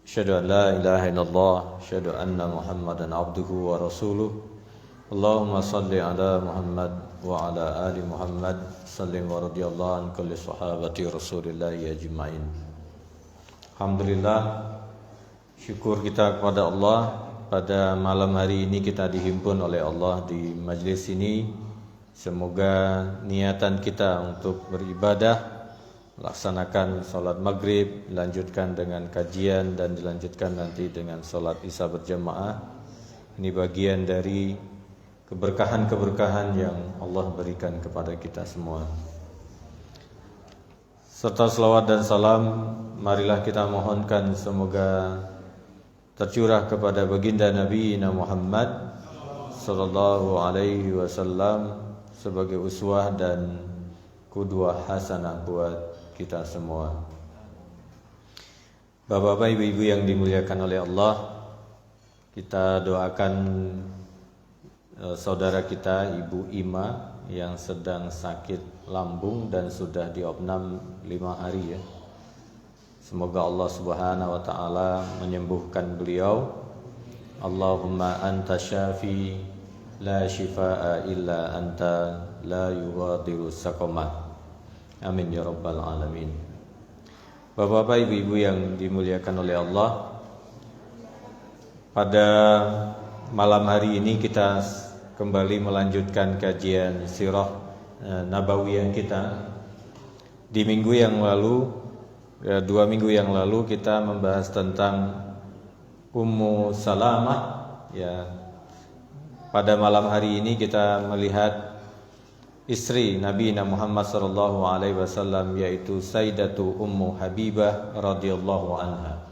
Asyhadu an la ilaha illallah, asyhadu anna Muhammadan abduhu wa rasuluh. Allahumma salli ala Muhammad wa ala ali Muhammad, sallim wa radiyallahu an kulli sahabati Rasulillahi ajma'in. Alhamdulillah, syukur kita kepada Allah, pada malam hari ini kita dihimpun oleh Allah di majlis ini. Semoga niatan kita untuk beribadah, laksanakan sholat maghrib, dilanjutkan dengan kajian dan dilanjutkan nanti dengan sholat isya berjamaah. Ini bagian dari keberkahan-keberkahan yang Allah berikan kepada kita semua. Serta selawat dan salam, marilah kita mohonkan semoga tercurah kepada baginda Nabi Muhammad sallallahu alaihi wasallam sebagai uswah dan qudwah hasanah buat kita semua. Bapak-bapak, ibu-ibu yang dimuliakan oleh Allah, kita doakan saudara kita Ibu Ima yang sedang sakit lambung dan sudah diopnam 5 hari ya. Semoga Allah Subhanahu wa taala menyembuhkan beliau. Allahumma anta syafi la shifaa illa anta la yughadiru saqama. Amin ya rabbal alamin. Bapak-bapak, ibu-ibu yang dimuliakan oleh Allah, pada malam hari ini kita kembali melanjutkan kajian sirah nabawiyah kita. Di minggu yang lalu, 2 minggu yang lalu kita membahas tentang Ummu Salamah ya. Pada malam hari ini kita melihat istri Nabi Muhammad sallallahu alaihi wasallam, yaitu Sayyidatu Ummu Habibah radhiyallahu anha.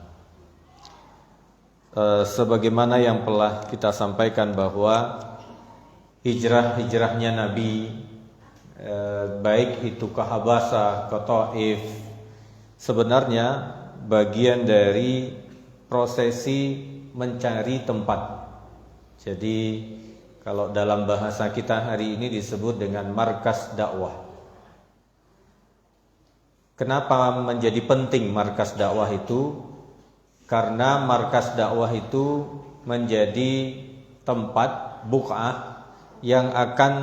Sebagaimana yang telah kita sampaikan bahwa hijrahnya Nabi, baik itu ke Habasah, ke Taif, sebenarnya bagian dari prosesi mencari tempat. Jadi kalau dalam bahasa kita hari ini disebut dengan markas dakwah. Kenapa menjadi penting markas dakwah itu? Karena markas dakwah itu menjadi tempat buq'ah yang akan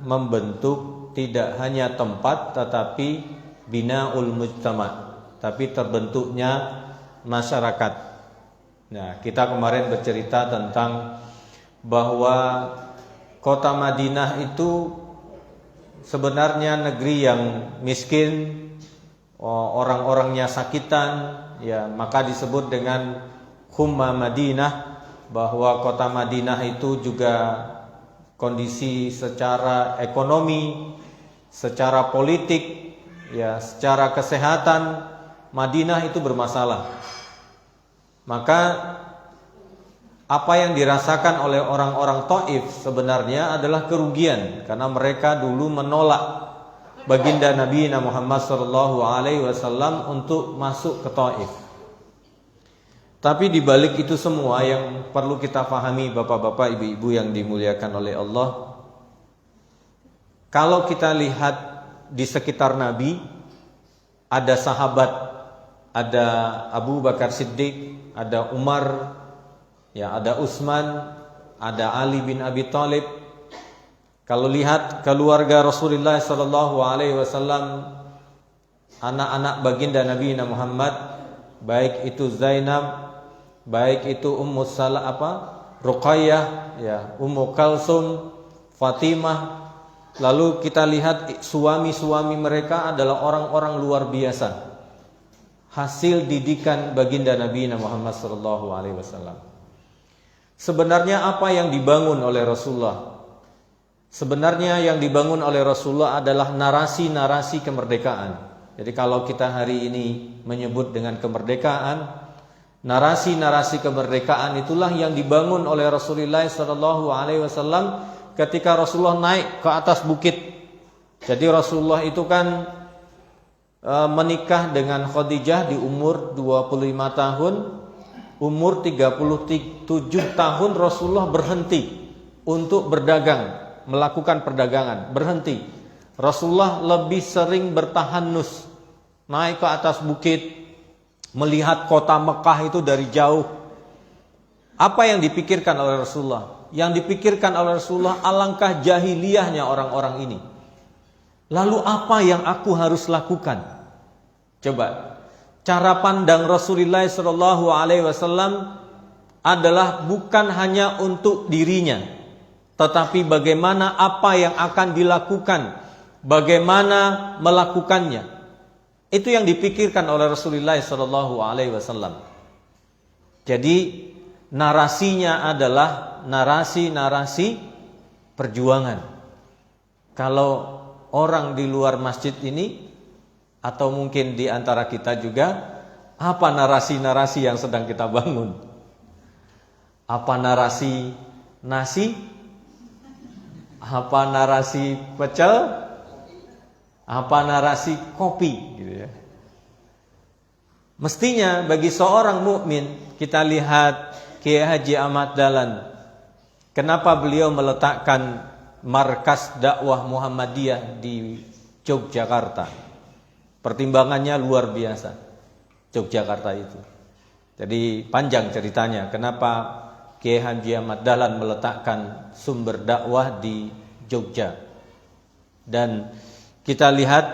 membentuk tidak hanya tempat tetapi binaul mujtama', tapi terbentuknya masyarakat. Nah, kita kemarin bercerita tentang bahwa kota Madinah itu sebenarnya negeri yang miskin, orang-orangnya sakitan, ya, maka disebut dengan Humma Madinah, bahwa kota Madinah itu juga kondisi secara ekonomi, secara politik, ya, secara kesehatan Madinah itu bermasalah. Maka apa yang dirasakan oleh orang-orang Taif sebenarnya adalah kerugian, karena mereka dulu menolak baginda Nabi Muhammad sallallahu alaihi wasallam untuk masuk ke Taif. Tapi di balik itu semua yang perlu kita pahami, bapak-bapak, ibu-ibu yang dimuliakan oleh Allah, kalau kita lihat di sekitar Nabi ada sahabat, ada Abu Bakar Siddiq, ada Umar, ya, ada Utsman, ada Ali bin Abi Thalib. Kalau lihat keluarga Rasulullah sallallahu alaihi wasallam, anak-anak baginda Nabi Muhammad, baik itu Zainab, baik itu Ruqayyah, ya, Ummu Kalsum, Fatimah. Lalu kita lihat suami-suami mereka adalah orang-orang luar biasa, hasil didikan baginda Nabi Muhammad sallallahu alaihi wasallam. Sebenarnya apa yang dibangun oleh Rasulullah? Sebenarnya yang dibangun oleh Rasulullah adalah narasi-narasi kemerdekaan. Jadi kalau kita hari ini menyebut dengan kemerdekaan, narasi-narasi kemerdekaan itulah yang dibangun oleh Rasulullah SAW ketika Rasulullah naik ke atas bukit. Jadi Rasulullah itu kan menikah dengan Khadijah di umur 25 tahun. Umur 37 tahun Rasulullah berhenti untuk berdagang, melakukan perdagangan, berhenti. Rasulullah lebih sering bertahanus, naik ke atas bukit, melihat kota Mekah itu dari jauh. Apa yang dipikirkan oleh Rasulullah? Yang dipikirkan oleh Rasulullah, alangkah jahiliyahnya orang-orang ini. Lalu apa yang aku harus lakukan? Coba, cara pandang Rasulullah SAW adalah bukan hanya untuk dirinya, tetapi bagaimana apa yang akan dilakukan, bagaimana melakukannya. Itu yang dipikirkan oleh Rasulullah SAW. Jadi narasinya adalah narasi-narasi perjuangan. Kalau orang di luar masjid ini, atau mungkin di antara kita juga, apa narasi-narasi yang sedang kita bangun? Apa narasi nasi? Apa narasi pecel? Apa narasi kopi? Gitu ya. Mestinya bagi seorang mukmin, kita lihat Kiai Haji Ahmad Dahlan. Kenapa beliau meletakkan markas dakwah Muhammadiyah di Yogyakarta? Pertimbangannya luar biasa, Yogyakarta itu. Jadi panjang ceritanya, kenapa Kiai Haji Ahmad Dahlan meletakkan sumber dakwah di Jogja. Dan kita lihat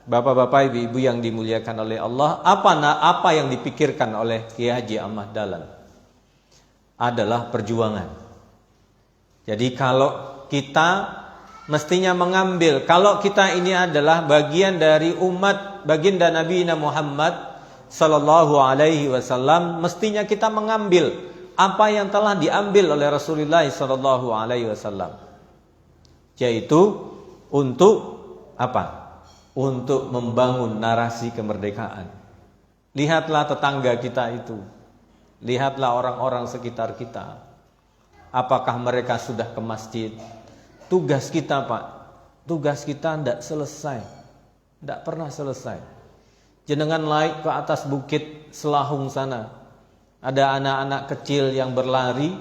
bapak-bapak, ibu-ibu yang dimuliakan oleh Allah, apa yang dipikirkan oleh Kiai Haji Ahmad Dahlan adalah perjuangan. Jadi kalau kita mestinya mengambil, kalau kita ini adalah bagian dari umat baginda Nabi Muhammad sallallahu alaihi wasallam, mestinya kita mengambil apa yang telah diambil oleh Rasulullah sallallahu alaihi wasallam, yaitu untuk apa? Untuk membangun narasi kemerdekaan. Lihatlah tetangga kita itu, lihatlah orang-orang sekitar kita. Apakah mereka sudah ke masjid? Tugas kita, Pak, tugas kita tidak selesai, tidak pernah selesai. Jenengan naik ke atas bukit Selahung sana, ada anak-anak kecil yang berlari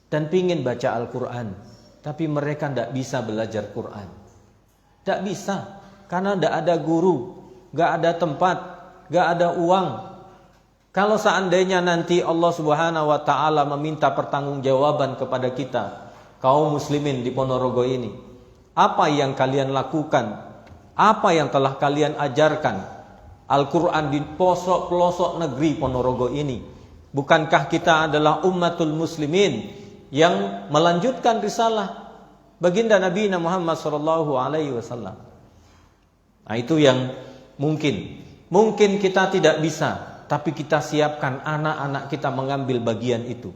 dan pingin baca Al-Quran, tapi mereka tidak bisa belajar Quran. Tidak bisa, karena tidak ada guru, tidak ada tempat, tidak ada uang. Kalau seandainya nanti Allah Subhanahu wa Ta'ala meminta pertanggungjawaban kepada kita, kaum muslimin di Ponorogo ini, apa yang kalian lakukan, apa yang telah kalian ajarkan Al-Quran di pelosok-pelosok negeri Ponorogo ini? Bukankah kita adalah ummatul muslimin yang melanjutkan risalah baginda Nabi Muhammad SAW? Nah, itu yang mungkin kita tidak bisa, tapi kita siapkan anak-anak kita mengambil bagian itu.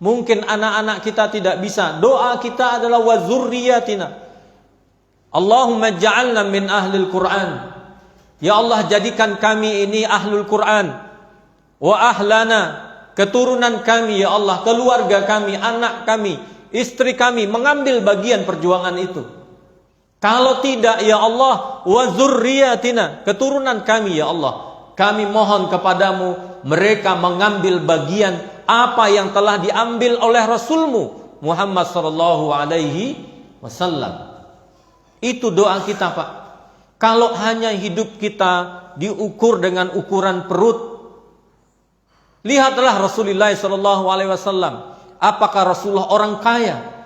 Mungkin anak-anak kita tidak bisa, doa kita adalah wa dzurriyyatina, Allahumma ja'alna min ahlil Quran. Ya Allah, jadikan kami ini ahlul Quran. Wa ahlana, keturunan kami ya Allah, keluarga kami, anak kami, istri kami mengambil bagian perjuangan itu. Kalau tidak ya Allah, wa dzurriyyatina, keturunan kami ya Allah, kami mohon kepadamu mereka mengambil bagian apa yang telah diambil oleh Rasulmu Muhammad sallallahu alaihi wasallam. Itu doa kita, Pak. Kalau hanya hidup kita diukur dengan ukuran perut, lihatlah Rasulullah sallallahu alaihi wasallam. Apakah Rasulullah orang kaya?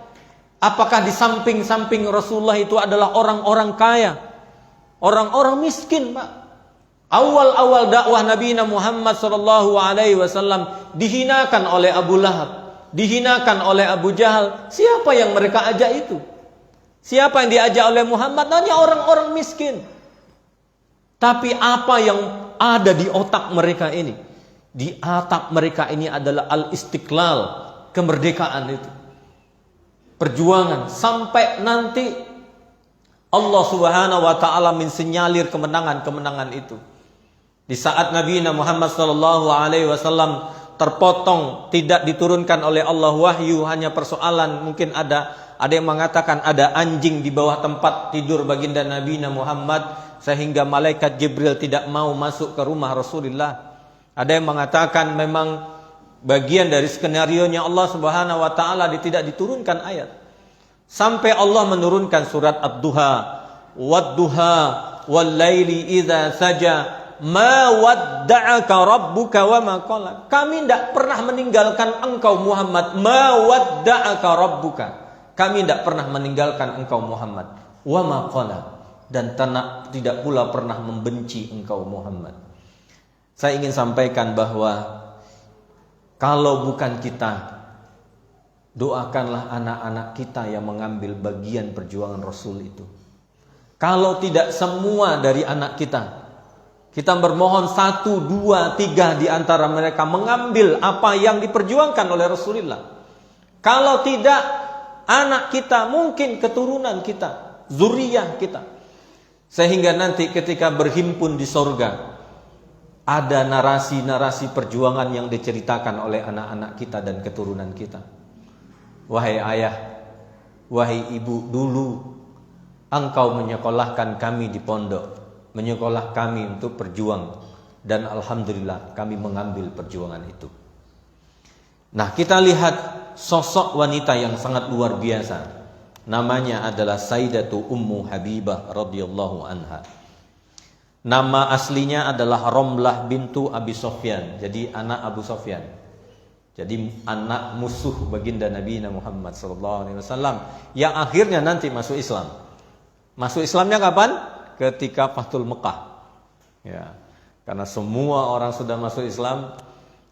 Apakah di samping-samping Rasulullah itu adalah orang-orang kaya? Orang-orang miskin, Pak. Awal-awal dakwah Nabi Muhammad sallallahu alaihi wasallam dihinakan oleh Abu Lahab, dihinakan oleh Abu Jahal. Siapa yang mereka ajak itu? Siapa yang diajak oleh Muhammad? Hanya orang-orang miskin. Tapi apa yang ada di otak mereka ini? Di otak mereka ini adalah al-istiqlal, kemerdekaan itu. Perjuangan sampai nanti Allah Subhanahu wa Ta'ala mensinyalir kemenangan-kemenangan itu. Di saat Nabi Muhammad sallallahu alaihi wasallam terpotong, tidak diturunkan oleh Allah wahyu, hanya persoalan mungkin ada yang mengatakan ada anjing di bawah tempat tidur baginda Nabi Muhammad sehingga malaikat Jibril tidak mau masuk ke rumah Rasulullah. Ada yang mengatakan memang bagian dari skenarionya Allah Subhanahu wa Ta'ala tidak diturunkan ayat. Sampai Allah menurunkan surat Ad-Duha, wad-duha wal laili idza saja ma wadda'aka rabbuka wa ma qala. Kami tidak pernah meninggalkan engkau Muhammad. Ma wadda'aka rabbuka. Kami tidak pernah meninggalkan engkau Muhammad. Wa ma qala. Dan tidak pula pernah membenci engkau Muhammad. Saya ingin sampaikan bahwa kalau bukan kita, doakanlah anak-anak kita yang mengambil bagian perjuangan Rasul itu. Kalau tidak semua dari anak kita bermohon 1, 2, 3 di antara mereka mengambil apa yang diperjuangkan oleh Rasulullah. Kalau tidak, anak kita, mungkin keturunan kita, zuriyah kita. Sehingga nanti ketika berhimpun di sorga, ada narasi-narasi perjuangan yang diceritakan oleh anak-anak kita dan keturunan kita. Wahai ayah, wahai ibu, dulu engkau menyekolahkan kami di pondok, menyekolah kami untuk berjuang, dan alhamdulillah kami mengambil perjuangan itu. Nah, kita lihat sosok wanita yang sangat luar biasa. Namanya adalah Sayyidatu Ummu Habibah radhiyallahu anha. Nama aslinya adalah Romlah bintu Abi Sofyan. Jadi anak Abu Sofyan. Jadi anak musuh baginda Nabi Muhammad SAW yang akhirnya nanti masuk Islam. Masuk Islamnya kapan? Ketika Fathul Mekah. Ya, karena semua orang sudah masuk Islam,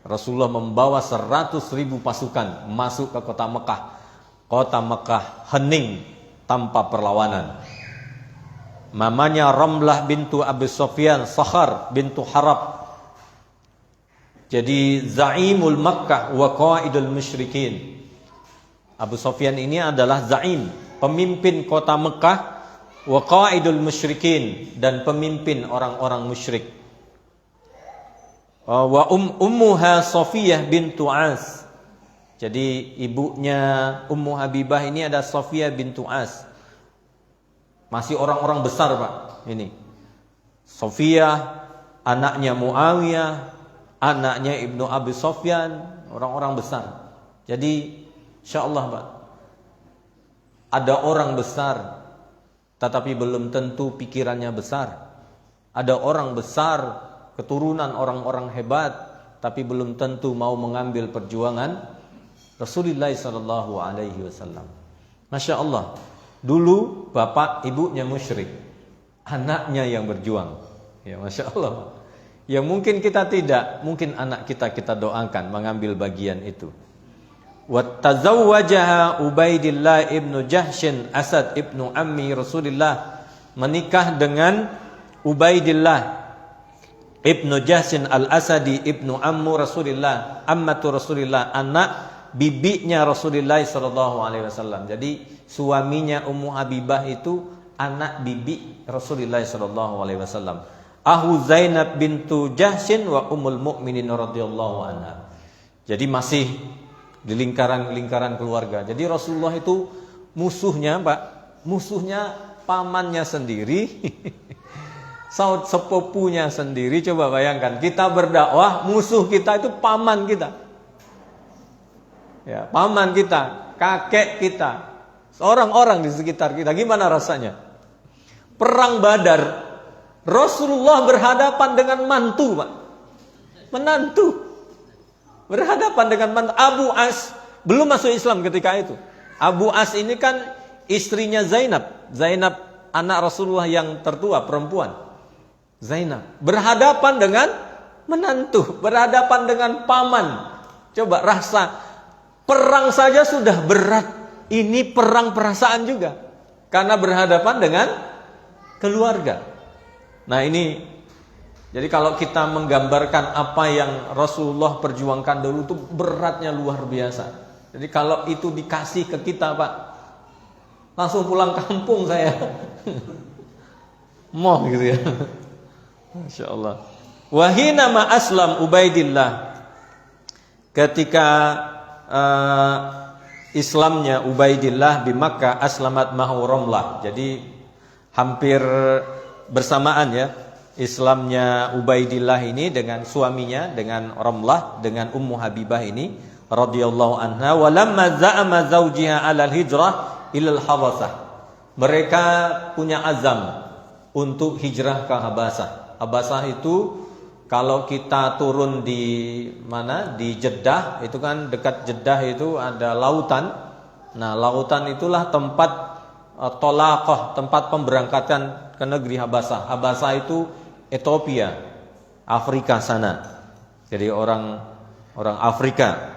Rasulullah membawa 100.000 pasukan masuk ke kota Mekah. Kota Mekah hening tanpa perlawanan. Mamanya Ramlah bintu Abi Sofyan, Sakhar bintu Harab. Jadi Zaimul Makkah wa qaidul musyrikin. Abu Sofyan ini adalah zaim, pemimpin kota Mekah, wa qaidul musyrikin, dan pemimpin orang-orang musyrik. Wa ummuha Safiyah bintu As. Jadi ibunya Ummu Habibah ini ada Safiyah bintu As. Masih orang-orang besar, Pak. Ini Safiyah, anaknya Muawiyah, anaknya Ibnu Abi Sofyan, orang-orang besar. Jadi insyaallah, Pak, ada orang besar tetapi belum tentu pikirannya besar. Ada orang besar, keturunan orang-orang hebat, tapi belum tentu mau mengambil perjuangan Rasulullah sallallahu alaihi wasallam. Masya Allah, dulu bapak ibunya musyrik, anaknya yang berjuang. Ya, Masya Allah. Yang mungkin kita tidak, mungkin anak kita doakan mengambil bagian itu. Wa tazawwajaha Ubaidillah ibnu Jahshin Asad ibnu Ammi Rasulillah, menikah dengan Ubaidillah ibnu Jahshin al-Asadi ibnu Ammu Rasulillah, ammatu Rasulillah, anak bibinya Rasulullah sallallahu alaihi wasallam. Jadi suaminya Ummu Habibah itu anak bibi Rasulullah sallallahu alaihi wasallam. Ahu Zainab bintu Jahshin wa Ummul Mukminin radhiyallahu anha. Jadi masih di lingkaran keluarga. Jadi Rasulullah itu musuhnya, Pak, musuhnya pamannya sendiri, saud sepupunya sendiri. Coba bayangkan, kita berdakwah, musuh kita itu paman kita. Ya, paman kita, kakek kita, orang-orang di sekitar kita. Gimana rasanya? Perang Badar, Rasulullah berhadapan dengan mantu, Pak. Menantu. Berhadapan dengan mantu. Abu As belum masuk Islam ketika itu. Abu As ini kan istrinya Zainab. Zainab anak Rasulullah yang tertua, perempuan. Zainab berhadapan dengan menantu, berhadapan dengan paman. Coba rasa, perang saja sudah berat, ini perang perasaan juga, karena berhadapan dengan keluarga. Nah ini, jadi kalau kita menggambarkan apa yang Rasulullah perjuangkan dulu itu beratnya luar biasa. Jadi kalau itu dikasih ke kita, Pak, langsung pulang kampung saya. Mau gitu ya. Masya Allah. Wahina ma aslam Ubaidillah, ketika Islamnya Ubaidillah di Makkah, aslamat mahu Romlah. Jadi hampir bersamaan ya, Islamnya Ubaidillah ini dengan suaminya, dengan Romlah, dengan Ummu Habibah ini radhiyallahu anha. Walamma za'ama zawjiha 'alal hijrah ilal Habasah. Mereka punya azam untuk hijrah ke Habasah. Habasah itu kalau kita turun di mana? Di Jeddah, itu kan dekat Jeddah itu ada lautan. Nah, lautan itulah tempat tolaqah, tempat pemberangkatan ke negeri Habasah. Habasah itu Ethiopia, Afrika sana. Jadi orang Afrika.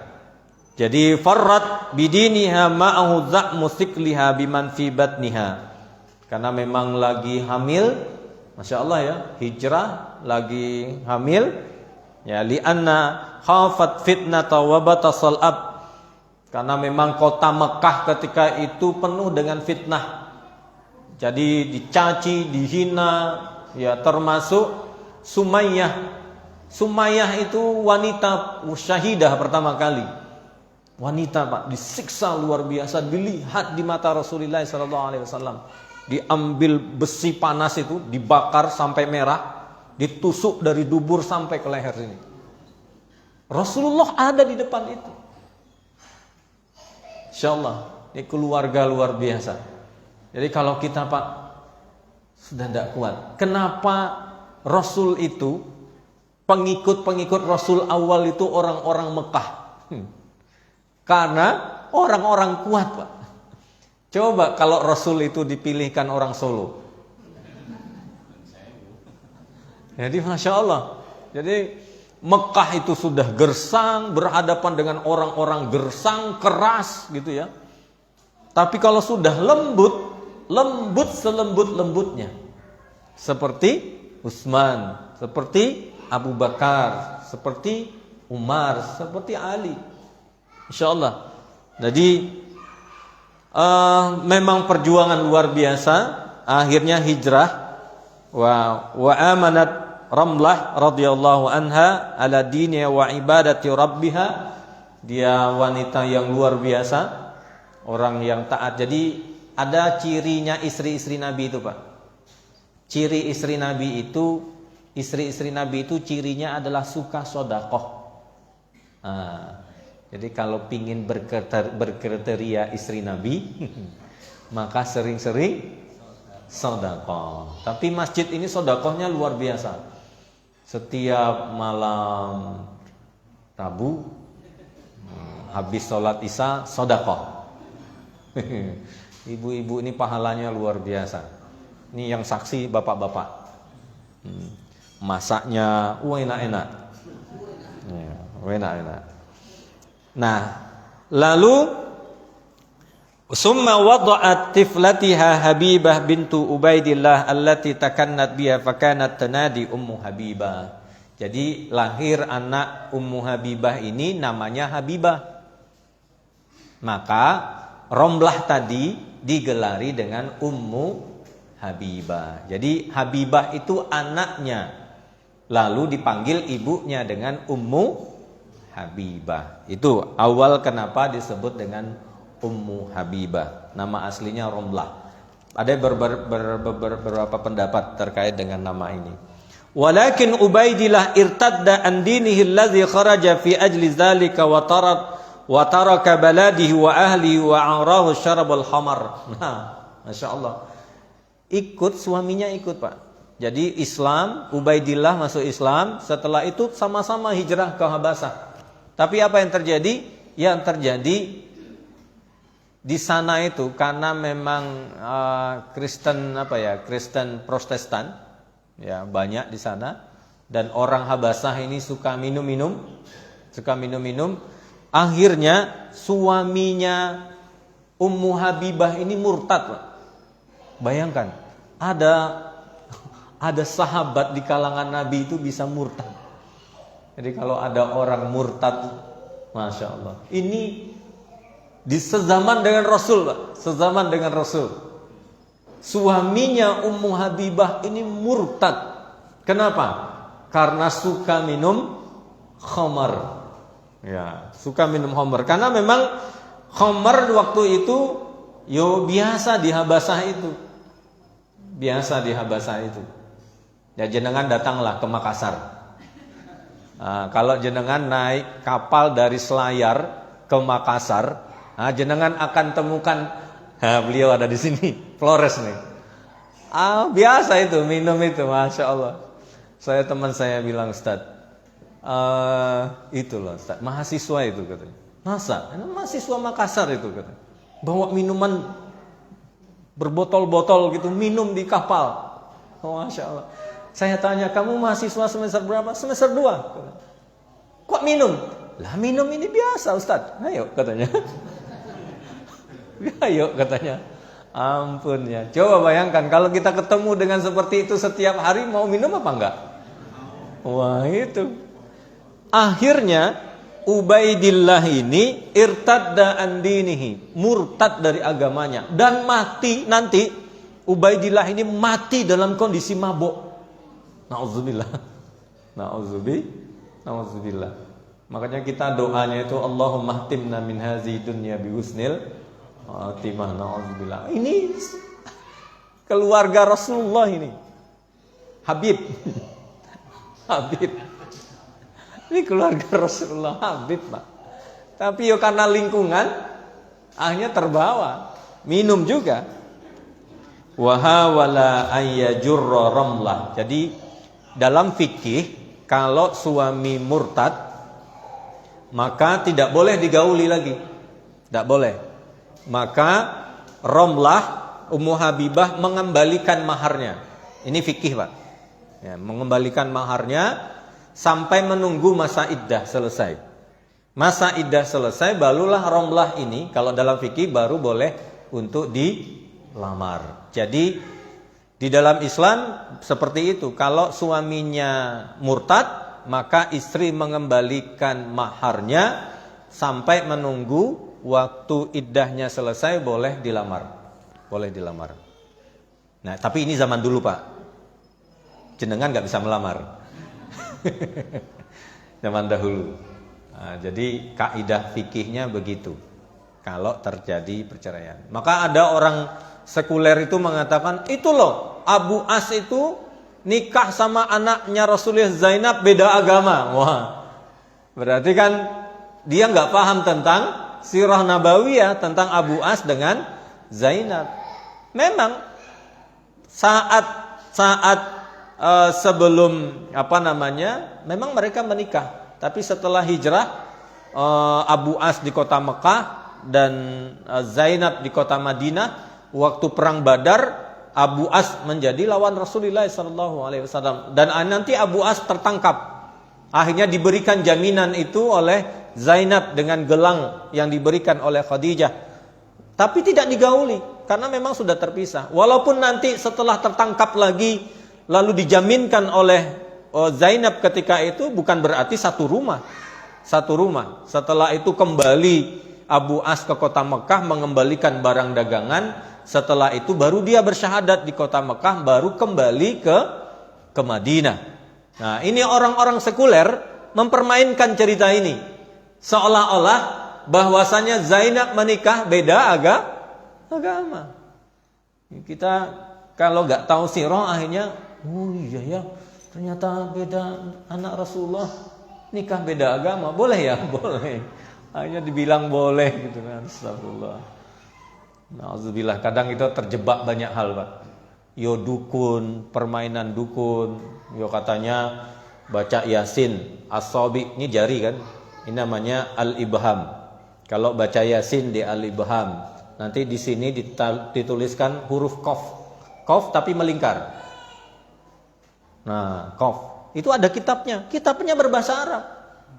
Jadi farrat bidiniha ma'ahu za'mu sikliha biman fi batniha. Karena memang lagi hamil, Masya Allah ya, hijrah lagi hamil. Ya, li'anna khafat fitnata wa batasal ab. Karena memang kota Mekah ketika itu penuh dengan fitnah. Jadi dicaci, dihina, ya termasuk Sumayyah. Sumayyah itu wanita syahidah pertama kali. Wanita Pak, disiksa luar biasa, dilihat di mata Rasulullah SAW. Diambil besi panas itu, dibakar sampai merah, ditusuk dari dubur sampai ke leher sini. Rasulullah ada di depan itu. Insya Allah, ini keluarga luar biasa. Jadi kalau kita Pak sudah tidak kuat, kenapa Rasul itu, pengikut-pengikut Rasul awal itu orang-orang Mekah? Karena orang-orang kuat Pak. Coba kalau Rasul itu dipilihkan orang Solo. Jadi Masya Allah. Jadi Mekah itu sudah gersang, berhadapan dengan orang-orang gersang, keras gitu ya. Tapi kalau sudah lembut selembut-lembutnya. Seperti Utsman, seperti Abu Bakar, seperti Umar, seperti Ali. Insya Allah. Jadi memang perjuangan luar biasa. Akhirnya hijrah. Wa amanat Ramlah radhiyallahu anha ala dini wa ibadati rabbiha. Dia wanita yang luar biasa, orang yang taat. Jadi ada cirinya istri-istri Nabi itu Pak. Ciri istri Nabi itu cirinya adalah suka sedekah. Jadi kalau pingin berkriteria istri Nabi, maka sering-sering sedekah. Tapi masjid ini sedekahnya luar biasa. Setiap malam Rabu, habis sholat Isya, sedekah. Ibu-ibu ini pahalanya luar biasa. Ini yang saksi bapak-bapak. Masaknya enak-enak. Enak-enak. Nah, lalu summa wada'at tiflatiha Habibah bintu Ubaidillah allati takannat biha fakanat tanadi Ummu Habibah. Jadi lahir anak Ummu Habibah ini namanya Habibah. Maka Ramlah tadi digelari dengan Ummu Habibah. Jadi Habibah itu anaknya, lalu dipanggil ibunya dengan Ummu Habibah. Itu awal kenapa disebut dengan Ummu Habibah. Nama aslinya Ramlah. Ada beberapa pendapat terkait dengan nama ini. Walakin Ubaidillah irtadda an dinihi alladhi kharaja fi ajli dzalika wa taraka baladihi wa ahlihi wa arahu syarabul hamar. Nah, Masya Allah. Suaminya ikut Pak. Jadi Islam, Ubaidillah masuk Islam. Setelah itu sama-sama hijrah ke Habasah. Tapi apa yang terjadi? Yang terjadi di sana itu karena memang Kristen Kristen Protestan ya banyak di sana, dan orang Habasah ini suka minum-minum. Akhirnya suaminya Ummu Habibah ini murtad Pak. Bayangkan, ada sahabat di kalangan Nabi itu bisa murtad. Jadi kalau ada orang murtad, Masya Allah. Ini di sezaman dengan Rasul Pak. Sezaman dengan Rasul. Suaminya Ummu Habibah ini murtad. Kenapa? Karena suka minum khamar. Ya, suka minum khamar. Karena memang khamar waktu itu biasa di Habasah itu. Biasa di Habasah itu. Ya jenengan datanglah ke Makassar. Kalau jenengan naik kapal dari Selayar ke Makassar, jenengan akan temukan beliau ada di sini, Flores nih. Biasa itu minum itu, Masya Allah. Teman saya bilang, Ustaz, itu loh Ustaz, mahasiswa itu katanya. Masa? Mahasiswa Makassar itu katanya. Bawa minuman berbotol-botol gitu, minum di kapal. Oh, Masya Allah. Saya tanya, kamu mahasiswa semester berapa? Semester 2. Kok minum? Lah minum ini biasa Ustaz. Ayo katanya. Ayo katanya. Ampun ya. Coba bayangkan kalau kita ketemu dengan seperti itu setiap hari, mau minum apa enggak? Wah itu. Akhirnya Ubaidillah ini irtadda an dinihi, murtad dari agamanya dan mati nanti. Ubaidillah ini mati dalam kondisi mabuk. Nauzubillah. Nauzubillah. Makanya kita doanya itu Allahumma htimna min hazi dunya bi husnil khatimah. Nauzubillah. Ini keluarga Rasulullah ini. Habib. Ini keluarga Rasulullah, Habib, Pak. Tapi yo karena lingkungan akhirnya terbawa, minum juga. Wahawala ayyajurra ramlah. Jadi dalam fikih kalau suami murtad maka tidak boleh digauli lagi. Tidak boleh. Maka Ramlah Ummu Habibah mengembalikan maharnya. Ini fikih, Pak. Ya, mengembalikan maharnya sampai menunggu masa iddah selesai. Masa iddah selesai barulah Ramlah ini kalau dalam fikih baru boleh untuk dilamar. Jadi di dalam Islam seperti itu. Kalau suaminya murtad, maka istri mengembalikan maharnya sampai menunggu waktu iddahnya selesai boleh dilamar. Boleh dilamar. Nah, tapi ini zaman dulu, Pak. Jenengan nggak bisa melamar. Zaman dahulu. Nah, jadi kaidah fikihnya begitu. Kalau terjadi perceraian, maka ada orang sekuler itu mengatakan, itu loh Abu As itu nikah sama anaknya Rasulullah Zainab beda agama. Wah, berarti kan dia nggak paham tentang sirah nabawiyah tentang Abu As dengan Zainab. Memang saat sebelum memang mereka menikah, tapi setelah hijrah Abu As di kota Mekah dan Zainab di kota Madinah. Waktu perang Badar, Abu As menjadi lawan Rasulullah SAW dan nanti Abu As tertangkap. Akhirnya diberikan jaminan itu oleh Zainab dengan gelang yang diberikan oleh Khadijah. Tapi tidak digauli karena memang sudah terpisah. Walaupun nanti setelah tertangkap lagi lalu dijaminkan oleh Zainab ketika itu, bukan berarti satu rumah. Setelah itu kembali Abu As ke kota Mekah mengembalikan barang dagangan. Setelah itu baru dia bersyahadat di kota Mekah, baru kembali ke Madinah. Nah, ini orang-orang sekuler mempermainkan cerita ini seolah-olah bahwasanya Zainab menikah beda agama. Kita kalau nggak tahu sirah akhirnya, oh iya ya, ternyata beda anak Rasulullah nikah beda agama. Boleh ya? Boleh. Hanya dibilang boleh gitu kan. Astagfirullah. Nauzubillah. Kadang itu terjebak banyak hal, Pak. Yo dukun, permainan dukun. Yo katanya baca Yasin, as-sabi, ini jari kan? Ini namanya al-ibham. Kalau baca Yasin di al-ibham, nanti di sini dituliskan huruf qaf. Qaf tapi melingkar. Nah, qaf. Itu ada kitabnya. Kitabnya berbahasa Arab.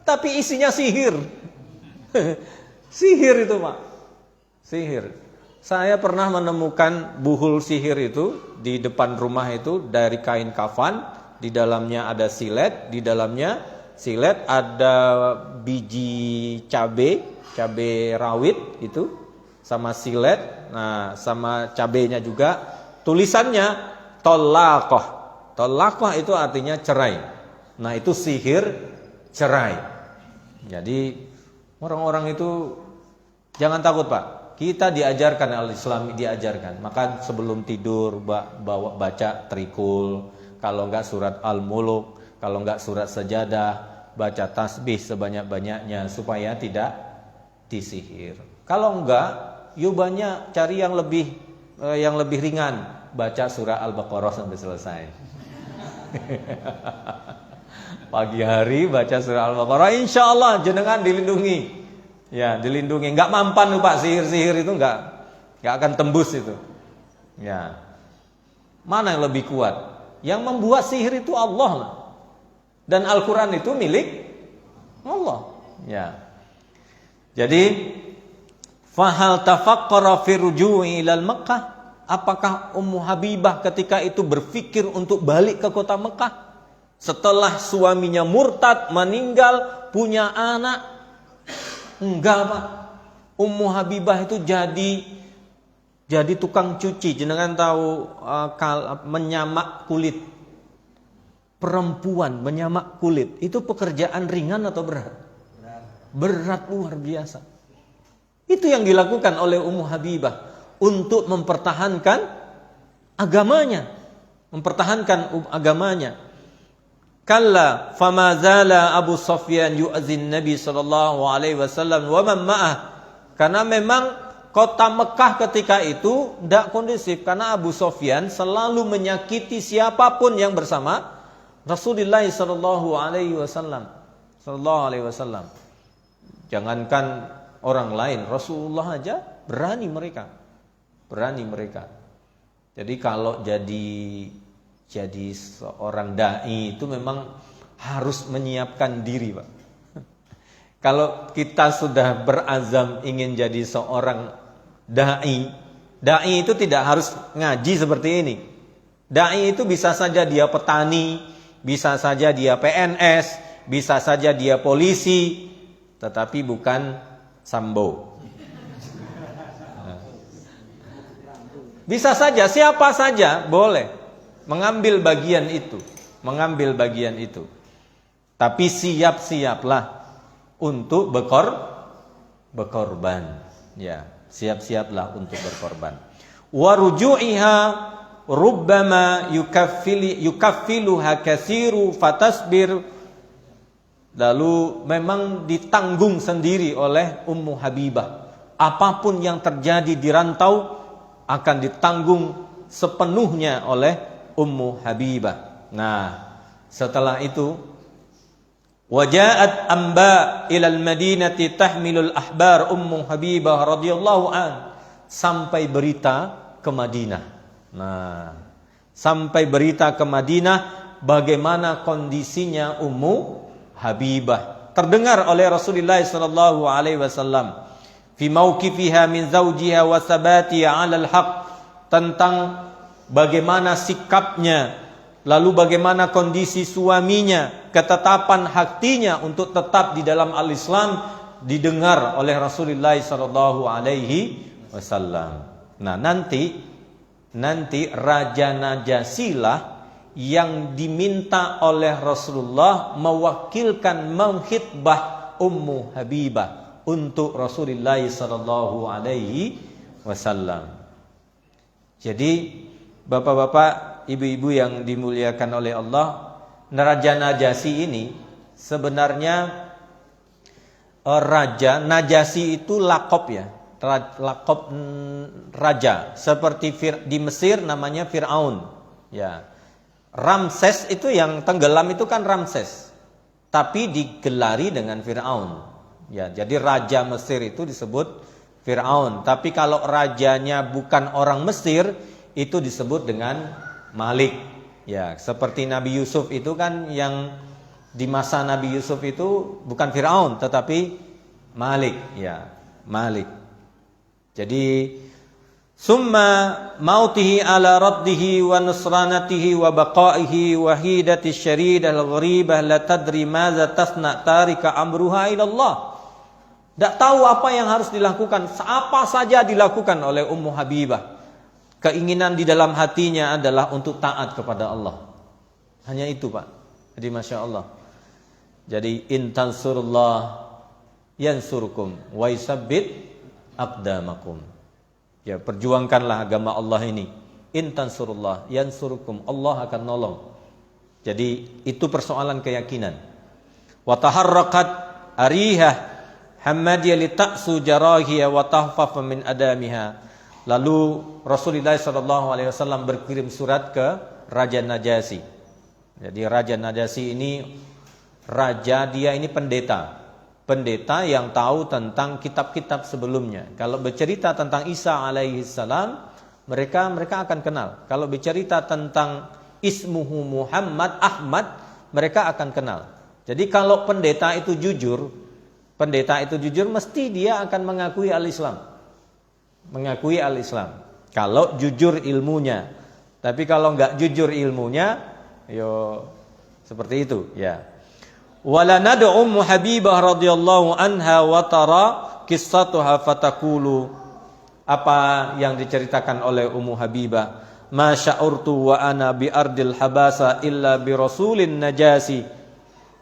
Tapi isinya sihir. Sihir itu, Pak. Sihir. Saya pernah menemukan buhul sihir itu di depan rumah itu dari kain kafan, di dalamnya ada silet, di dalamnya silet ada biji cabe rawit itu sama silet, nah sama cabenya juga, tulisannya tolaqah. Tolaqah itu artinya cerai. Nah, itu sihir cerai. Jadi orang-orang itu jangan takut, Pak. Kita diajarkan al-Islam, diajarkan. Maka sebelum tidur baca trikul, kalau enggak surat Al-Muluk, kalau enggak surat Sajadah, baca tasbih sebanyak-banyaknya supaya tidak disihir. Kalau enggak, yuk banyak cari yang lebih ringan, baca surah Al-Baqarah sampai selesai. Pagi hari baca surah Al-Baqarah, insya Allah jenengan dilindungi. Ya, dilindungi. Nggak mampan tuh Pak, sihir-sihir itu nggak akan tembus itu. Ya, mana yang lebih kuat? Yang membuat sihir itu Allah lah. Dan Al-Quran itu milik Allah. Ya. Jadi, fahal tafakkara fi ruju'i ilal Makkah? Apakah Ummu Habibah ketika itu berpikir untuk balik ke kota Mekah? Setelah suaminya murtad, meninggal, punya anak? Enggak Pak. Ummu Habibah itu jadi tukang cuci. Jenengan tahu menyamak kulit. Perempuan menyamak kulit itu pekerjaan ringan atau berat? Berat luar biasa. Itu yang dilakukan oleh Ummu Habibah untuk mempertahankan agamanya. Kalla fama zala Abu Sufyan yu'zin Nabi sallallahu alaihi wasallam wa man ma'ah. Karena memang kota Mekah ketika itu tidak kondusif karena Abu Sufyan selalu menyakiti siapapun yang bersama Rasulullah sallallahu alaihi wasallam. Jangankan orang lain, Rasulullah aja berani mereka. Jadi kalau jadi seorang dai itu memang harus menyiapkan diri, Pak. Kalau kita sudah berazam ingin jadi seorang dai itu tidak harus ngaji seperti ini. Dai itu bisa saja dia petani, bisa saja dia PNS, bisa saja dia polisi, tetapi bukan Sambo. Bisa saja, siapa saja boleh mengambil bagian itu. Tapi siap-siaplah untuk berkorban. Ya, siap-siaplah untuk berkorban. Wa ruju'iha rubbama yukaffiluha katsiru fatasbir. Lalu memang ditanggung sendiri oleh Ummu Habibah. Apapun yang terjadi di rantau akan ditanggung sepenuhnya oleh Ummu Habibah. Nah, setelah itu waja'at amba ilal madinati tahmilul ahbar Ummu Habibah radhiyallahu an, sampai berita ke Madinah. Nah, sampai berita ke Madinah bagaimana kondisinya Ummu Habibah. Terdengar oleh Rasulullah sallallahu alaihi wasallam fi mauqifiha min zawjiha wa sabati 'ala al-haq, tentang bagaimana sikapnya, lalu bagaimana kondisi suaminya, ketetapan hatinya untuk tetap di dalam al-Islam didengar oleh Rasulullah sallallahu alaihi wasallam. Nah, nanti Raja Najasyi lah yang diminta oleh Rasulullah mewakilkan menghitbah Ummu Habibah untuk Rasulullah sallallahu alaihi wasallam. Jadi bapak-bapak, ibu-ibu yang dimuliakan oleh Allah, Raja Najasyi ini sebenarnya Raja Najasyi itu lakop ya, lakop raja. Seperti di Mesir namanya Fir'aun. Ya, Ramses itu yang tenggelam itu kan Ramses, tapi digelari dengan Fir'aun. Ya, jadi Raja Mesir itu disebut Fir'aun. Tapi kalau rajanya bukan orang Mesir, itu disebut dengan Malik. Ya, seperti Nabi Yusuf itu kan yang di masa Nabi Yusuf itu bukan Fir'aun tetapi Malik. Ya, Malik. Jadi summa mautihi ala raddihi wa nusranatihi wa baqaihi wa hidati syarid al-gharibah la tadri maza tasna tarika amruha ila Allah. Tidak tahu apa yang harus dilakukan. Apa saja dilakukan oleh Ummu Habibah. Keinginan di dalam hatinya adalah untuk taat kepada Allah. Hanya itu, Pak. Jadi Masya Allah. Jadi in tansurullah yansurkum wa yusabbit aqdamakum. Ya, perjuangkanlah agama Allah ini. In tansurullah yansurkum, Allah akan nolong. Jadi itu persoalan keyakinan. Wa taharraqat arihah Hamadiyah li ta'su jarahiya wa tahfafa min adamiha. Lalu Rasulullah SAW berkirim surat ke Raja Najasyi. Jadi Raja Najasyi ini Raja dia ini pendeta. Pendeta yang tahu tentang kitab-kitab sebelumnya. Kalau bercerita tentang Isa alaihi salam, mereka akan kenal. Kalau bercerita tentang ismuhu Muhammad Ahmad, mereka akan kenal. Jadi kalau pendeta itu jujur mesti dia akan mengakui al-Islam. Mengakui al-Islam. Kalau jujur ilmunya. Tapi kalau enggak jujur ilmunya, yo seperti itu, ya. Wala nad'u Ummu Habibah radhiyallahu anha wa tara qissatuha fatakulu, apa yang diceritakan oleh Ummu Habibah, ma sya'urtu wa ana bi ardil habasa illa bi rasulin najasi,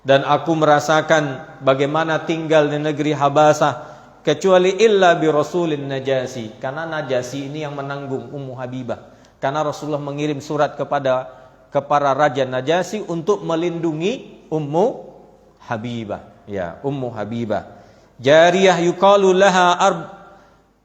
dan aku merasakan bagaimana tinggal di negeri Habasah kecuali illa bi rasulin najasi, karena Najasi ini yang menanggung Ummu Habibah, karena Rasulullah mengirim surat kepada Raja Najasi untuk melindungi Ummu Habibah, ya, Ummu Habibah. Jariyah yuqalu laha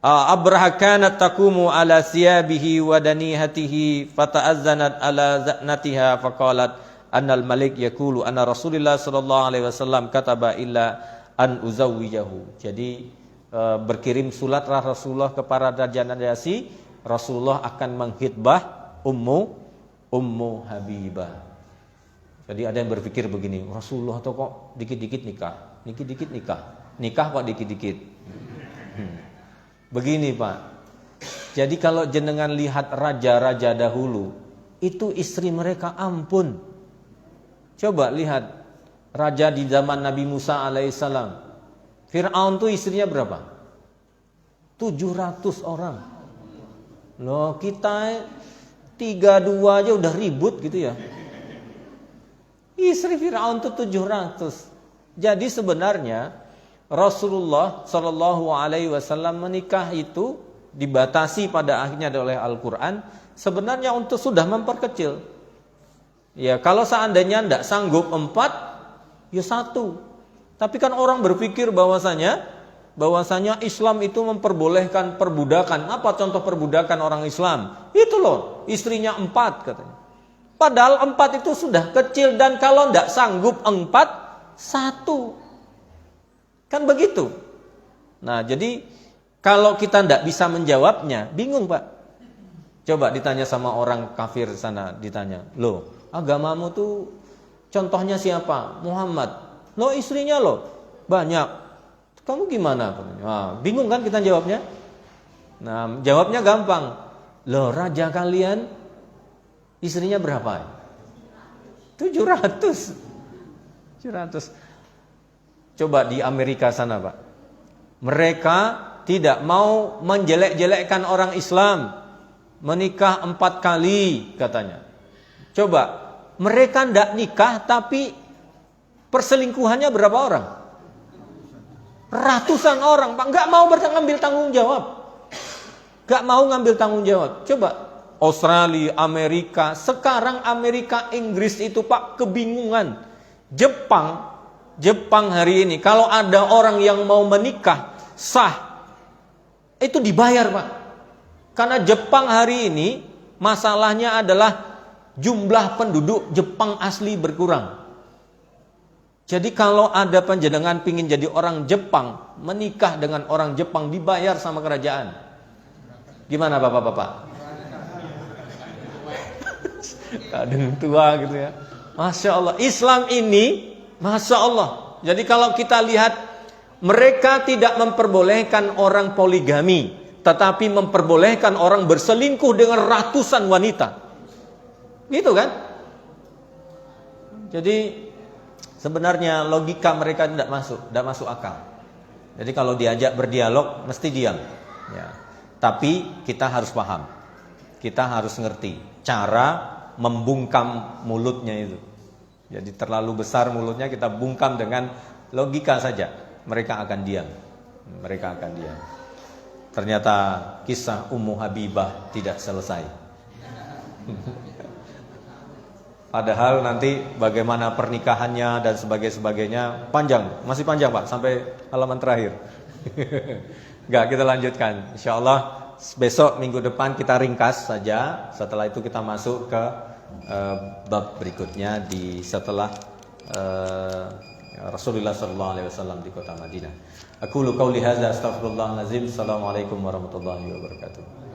Abraha kanat taqumu ala siyabihi wa danihatihi fata'azzanat ala za'natiha faqalat annal malik yaqulu anna Rasulullah sallallahu alaihi wasallam kataba illa an uzawwijahu. Jadi berkirim suratlah Rasulullah kepada Raja Najasi, Rasulullah akan menghitbah Ummu Habibah. Jadi ada yang berpikir begini, Rasulullah tuh kok dikit-dikit nikah, nikah kok dikit-dikit. Begini Pak, jadi kalau jenengan lihat raja-raja dahulu, itu istri mereka ampun. Coba lihat raja di zaman Nabi Musa alaihissalam, Fir'aun tuh istrinya berapa? 700 orang. Loh kita 32 aja udah ribut gitu ya. Istri Fir'aun itu 700. Jadi sebenarnya Rasulullah Shallallahu Alaihi Wasallam menikah itu dibatasi pada akhirnya oleh Al-Quran. Sebenarnya untuk sudah memperkecil. Ya kalau seandainya tidak sanggup 4, ya 1. Tapi kan orang berpikir bahwasanya Islam itu memperbolehkan perbudakan. Apa contoh perbudakan orang Islam? Itu loh, istrinya 4 katanya. Padahal 4 itu sudah kecil, dan kalau tidak sanggup 4, 1. Kan begitu. Nah jadi kalau kita tidak bisa menjawabnya, bingung Pak. Coba ditanya sama orang kafir sana, ditanya, loh agamamu tuh contohnya siapa? Muhammad. Loh istrinya loh banyak. Kamu gimana? Nah, bingung kan kita jawabnya? Nah jawabnya gampang. Loh raja kalian istrinya berapa? 700. Coba di Amerika sana Pak, mereka tidak mau menjelek-jelekkan orang Islam, menikah 4 kali katanya. Coba mereka tidak nikah tapi perselingkuhannya berapa orang? Ratusan orang Pak, nggak mau ngambil tanggung jawab. Coba Australia, Amerika, sekarang Amerika, Inggris itu Pak kebingungan. Jepang hari ini kalau ada orang yang mau menikah sah itu dibayar Pak. Karena Jepang hari ini masalahnya adalah jumlah penduduk Jepang asli berkurang. Jadi kalau ada panjenengan pingin jadi orang Jepang, menikah dengan orang Jepang dibayar sama kerajaan. Gimana Bapak-bapak? Kadang tua gitu ya. Masya Allah, Islam ini Masya Allah. Jadi kalau kita lihat, mereka tidak memperbolehkan orang poligami, tetapi memperbolehkan orang berselingkuh dengan ratusan wanita. Gitu kan? Jadi sebenarnya logika mereka tidak masuk akal. Jadi kalau diajak berdialog mesti diam. Ya. Tapi kita harus paham, kita harus ngerti cara membungkam mulutnya itu. Jadi terlalu besar mulutnya, kita bungkam dengan logika saja, mereka akan diam. Ternyata kisah Ummu Habibah tidak selesai. Padahal nanti bagaimana pernikahannya dan sebagainya panjang, masih panjang Pak, sampai halaman terakhir. Enggak, kita lanjutkan. Insyaallah besok minggu depan kita ringkas saja. Setelah itu kita masuk ke bab berikutnya setelah Rasulullah sallallahu alaihi wasallam di kota Madinah. Aku qauli hadza astaghfirullahalazim. Assalamualaikum warahmatullahi wabarakatuh.